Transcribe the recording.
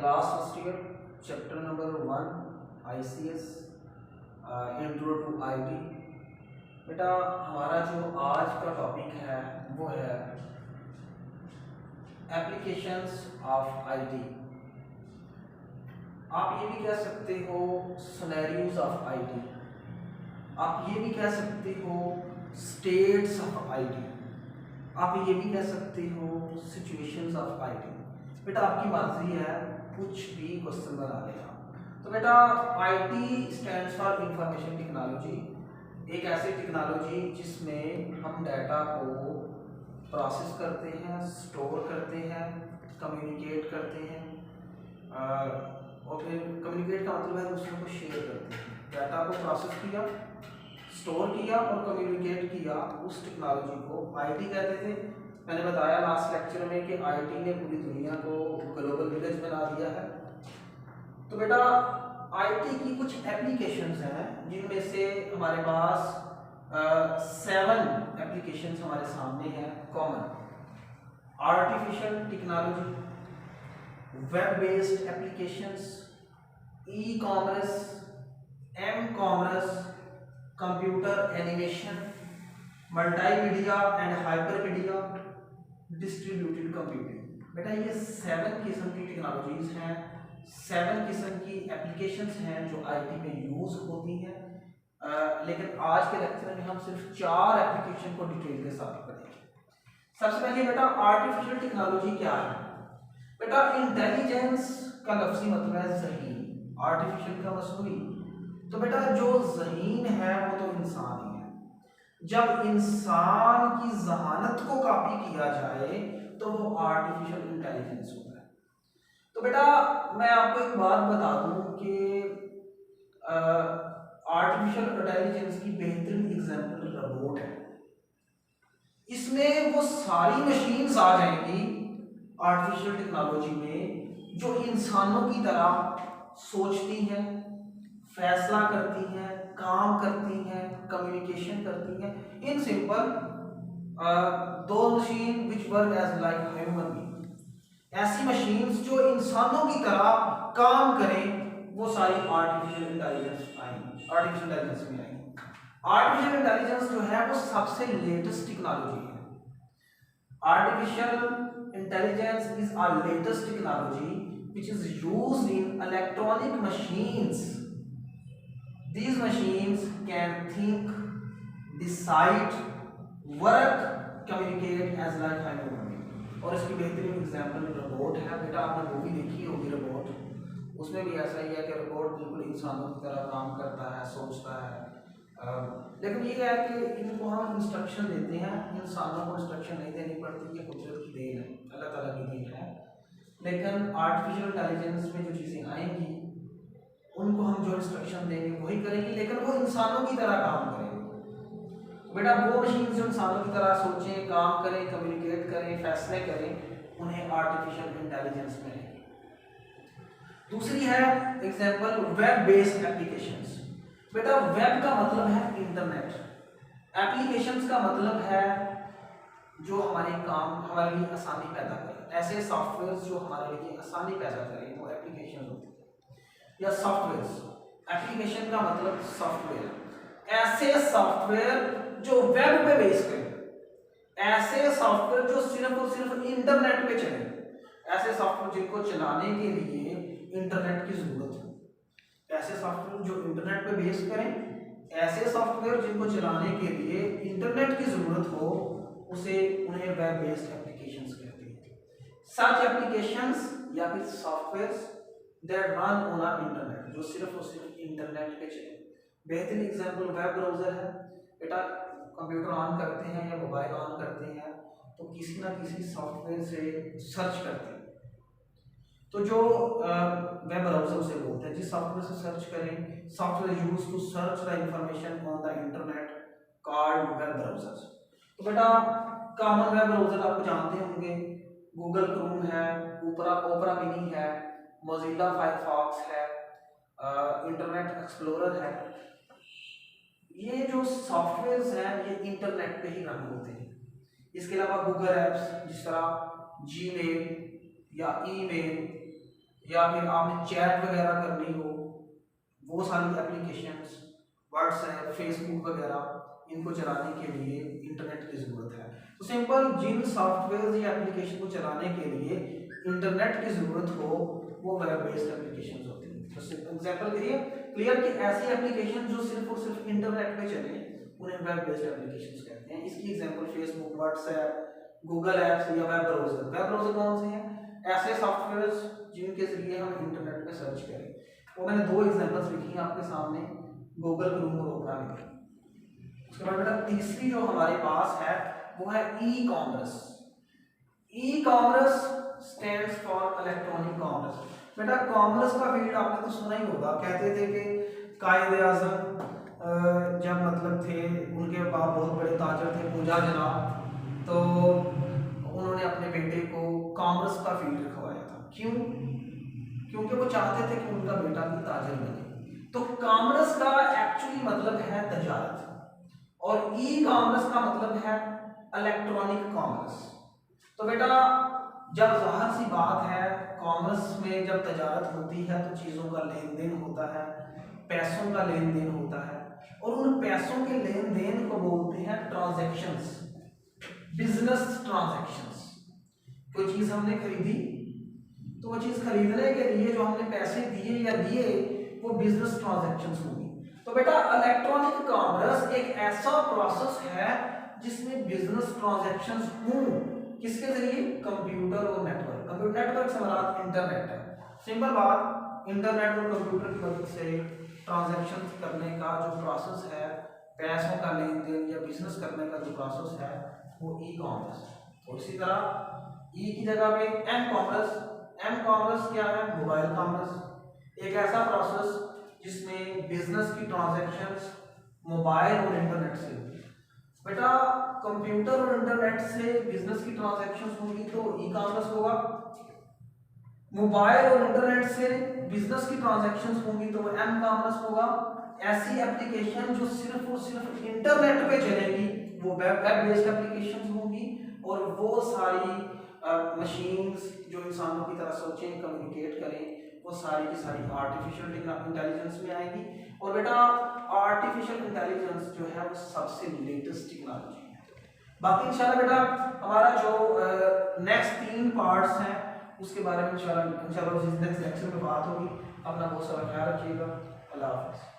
Class first year chapter number 1 ICS intro to IT। बेटा हमारा जो आज का टॉपिक है वो है एप्लीकेशंस ऑफ IT। आप ये भी कह सकते हो सिनेरियोज ऑफ IT, आप ये भी कह सकते हो स्टेट्स ऑफ IT, आप ये भी कह सकते हो सिचुएशंस ऑफ IT। बेटा आपकी मर्जी है, कुछ भी क्वेश्चन बना लेगा। तो बेटा IT stands for information technology, एक ऐसी टेक्नोलॉजी जिसमें हम डाटा को प्रोसेस करते हैं, स्टोर करते हैं, कम्युनिकेट करते हैं और फिर कम्युनिकेट का मतलब है दूसरों को शेयर करते हैं। डाटा को प्रोसेस किया, स्टोर किया और कम्युनिकेट किया, उस टेक्नोलॉजी को IT कहते थे। मैंने बताया लास्ट लेक्चर में कि IT ने पूरी दुनिया को ग्लोबल विलेज बना दिया है। तो बेटा IT की कुछ एप्लीकेशंस हैं जिनमें से हमारे पास 7 एप्लीकेशंस हमारे सामने हैं common. Artificial technology, web based applications, e commerce, m commerce, computer animation, multimedia and hypermedia, distributed computing. बेटा ये 7 किस्म की टेक्नोलॉजीज हैं, 7 किस्म की एप्लीकेशंस हैं जो IT में यूज होती हैं। लेकिन आज के लेक्चर में हम सिर्फ 4 एप्लीकेशन को डिटेल के साथ पढ़ेंगे। सबसे पहले बेटा आर्टिफिशियल टेक्नोलॉजी क्या है? बेटा इंटेलिजेंस का लफ्जी मतलब है ज़हीन, आर्टिफिशियल का मसनूई। तो बेटा जो ज़हीन है वो तो इंसान ही है। जब इंसान की जहानत को कॉपी किया जाए तो वो आर्टिफिशियल इंटेलिजेंस होता है। तो बेटा मैं आपको एक बात बता दूं कि आर्टिफिशियल इंटेलिजेंस की बेहतरीन एग्जांपल रोबोट है। इसमें वो सारी मशीन्स आ जाएंगी आर्टिफिशियल टेक्नोलॉजी में जो इंसानों की तरह सोचती हैं, फैसला करती हैं, काम करती हैं, कम्युनिकेशन करती हैं। इन सिंपल दो machine which work as like human being, ऐसी मशीन्स जो इंसानों की तरह काम करें, वो सारी आर्टिफिशियल इंटेलिजेंस आएंगी, आर्टिफिशियल इंटेलिजेंस में आएंगी। आर्टिफिशियल इंटेलिजेंस जो है वो सबसे लेटेस्ट टेक्नोलॉजी है। Artificial intelligence is a latest technology which is used in electronic machines. These machines can think, decide, work, communicate as like human being. और इसकी बेहतरीन एग्जांपल रोबोट है। बेटा आपने मूवी देखी होगी रोबोट, उसमें भी ऐसा ही है कि रोबोट बिल्कुल इंसानों की तरह काम करता है, सोचता है। लेकिन ये है कि इनको हम इंस्ट्रक्शन देते हैं, इंसानों को इंस्ट्रक्शन नहीं देनी पड़ती। ये कुदरत की देन है, अल्लाह ताला की देन है। लेकिन आर्टिफिशियल इंटेलिजेंस में जो चीज़ें आएंगी उनको हम जो इंस्ट्रक्शन देंगे वही करेंगी, लेकिन वो इंसानों की तरह काम करेंगे। बेटा वो मशीन जो इंसानों की तरह सोचें, काम करें, कम्युनिकेट करें, फैसले करें, उन्हें आर्टिफिशियल इंटेलिजेंस में है। दूसरी है एग्जांपल वेब बेस्ड एप्लीकेशंस। बेटा वेब का मतलब है इंटरनेट, एप्लीकेशंस का मतलब है जो हमारे काम, हमारे लिए आसानी पैदा करें। ऐसे सॉफ्टवेयर जो हमारे लिए आसानी पैदा करें वो एप्लीकेशन होती है। या सॉफ्टवेयर, एप्लीकेशन का मतलब सॉफ्टवेयर, ऐसे सॉफ्टवेयर जो वेब पे बेस करें, ऐसे सॉफ्टवेयर जो सिर्फ और सिर्फ इंटरनेट पे चले, ऐसे सॉफ्टवेयर जिनको चलाने के लिए इंटरनेट की जरूरत हो, ऐसे सॉफ्टवेयर जो इंटरनेट पे बेस करें, ऐसे सॉफ्टवेयर जिनको चलाने के लिए इंटरनेट की जरूरत हो, उन्हें वेब बेस्ड एप्लीकेशंस कहते हैं। सच एप्लीकेशंस या फिर softwares that run on a internet, जो सिर्फ और सिर्फ इंटरनेट पे चले। बेहतरीन एग्जांपल वेब ब्राउजर है। बेटा कंप्यूटर ऑन करते हैं या मोबाइल ऑन करते हैं तो किसी ना किसी सॉफ्टवेयर से सर्च करते हैं। तो जो वेब ब्राउजर उसे बोलते हैं, जिस सॉफ्टवेयर से सर्च करें, software use to search the information on the internet called web browsers. तो बेटा कॉमन वेब ब्राउजर आप जानते होंगे, गूगल क्रोम है, ओपरा मिनी है, मोजिला फायरफॉक्स है, इंटरनेट एक्सप्लोरर है। ये जो सॉफ्टवेयर्स हैं ये इंटरनेट पे ही रन होते हैं। इसके अलावा गूगल एप्स जिस तरह जीमेल या ईमेल या फिर आपने चैट वगैरह करनी हो, वो सारी एप्लीकेशंस, व्हाट्सएप, फेसबुक वगैरह, इनको चलाने के लिए इंटरनेट की ज़रूरत है। तो सिंपल जिन सॉफ्टवेयर या एप्लीकेशन को चलाने के लिए इंटरनेट की ज़रूरत हो वो वेब बेस्ड एप्लीकेशंस होती हैं। तो एग्जांपल करिए क्लियर कि ऐसी एप्लीकेशन जो सिर्फ और सिर्फ इंटरनेट पे चले उन्हें वेब बेस्ड एप्लीकेशंस कहते हैं। इसकी example Facebook, WhatsApp, Google apps या वेब ब्राउज़र। वेब ब्राउज़र कौन से हैं? ऐसे सॉफ्टवेयर्स जिनके जरिए हम इंटरनेट पे सर्च करें। वो मैंने दो एग्जांपल्स लिखी हैं आपके सामने, गूगल क्रोम और ओपरा लिखी। उसके बाद बेटा तीसरी जो हमारे पास है वो है e commerce. E commerce stands for electronic commerce. बेटा कॉमर्स का फील्ड आपने तो सुना ही होगा, कहते थे कि कायदे आजम जब मतलब थे, उनके बाप बहुत बड़े ताजर थे, पूजा जनाब, तो उन्होंने अपने बेटे को कॉमर्स का फील्ड रखवाया था। क्यों? क्योंकि वो चाहते थे कि उनका बेटा भी ताजर बने। तो कॉमर्स का एक्चुअली मतलब है तजारत और ई कॉमर्स का मतलब है इलेक्ट्रॉनिक कॉमर्स। तो बेटा जब ज़ाहिर सी बात है कॉमर्स में जब तजारत होती है तो चीज़ों का लेन देन होता है, पैसों का लेन देन होता है, और उन पैसों के लेन देन को बोलते हैं ट्रांजैक्शंस, बिजनेस ट्रांजैक्शंस। कोई चीज़ हमने खरीदी तो वो चीज़ खरीदने के लिए जो हमने पैसे दिए या लिए वो बिजनेस ट्रांजैक्शंस होंगी। तो बेटा इलेक्ट्रॉनिक कॉमर्स एक ऐसा प्रोसेस है जिसमें बिजनेस ट्रांजैक्शंस हों, किसके जरिए? कंप्यूटर और नेटवर्क। कंप्यूटर नेटवर्क से हमारा इंटरनेट है। सिंपल बात, इंटरनेट और कंप्यूटर की मदद से ट्रांजैक्शन करने का जो प्रोसेस है, पैसों का लेन देन या बिजनेस करने का जो प्रोसेस है वो ई कॉमर्स। और इसी तरह ई की जगह पे एम कॉमर्स। एम कॉमर्स क्या है? Mobile commerce. एक ऐसा प्रोसेस जिसमें बिजनेस की ट्रांजैक्शंस मोबाइल और इंटरनेट से होती है। बेटा कंप्यूटर और इंटरनेट से बिजनेस की ट्रांजैक्शंस होंगी तो ई कॉमर्स होगा, मोबाइल और इंटरनेट से बिजनेस की ट्रांजैक्शंस होंगी तो वो एम कॉमर्स होगा। ऐसी एप्लीकेशन जो सिर्फ और सिर्फ इंटरनेट पे चलेगी वो वेब बेस्ड एप्लीकेशंस होंगी, और वो सारी मशीन्स जो इंसानों की तरह सोचें, कम्युनिकेट करें, वो सारी की सारी आर्टिफिशियल इंटेलिजेंस में आएगी। और बेटा आर्टिफिशियल इंटेलिजेंस जो है वो सबसे लेटेस्ट टेक्नोलॉजी है। बाकी इंशाल्लाह बेटा हमारा जो नेक्स्ट 3 पार्ट्स हैं उसके बारे में इंशाल्लाह नेक्स्ट लेक्चर में बात होगी। अपना बहुत सारा ख्याल रखिएगा। अल्लाह हाफ़िज़।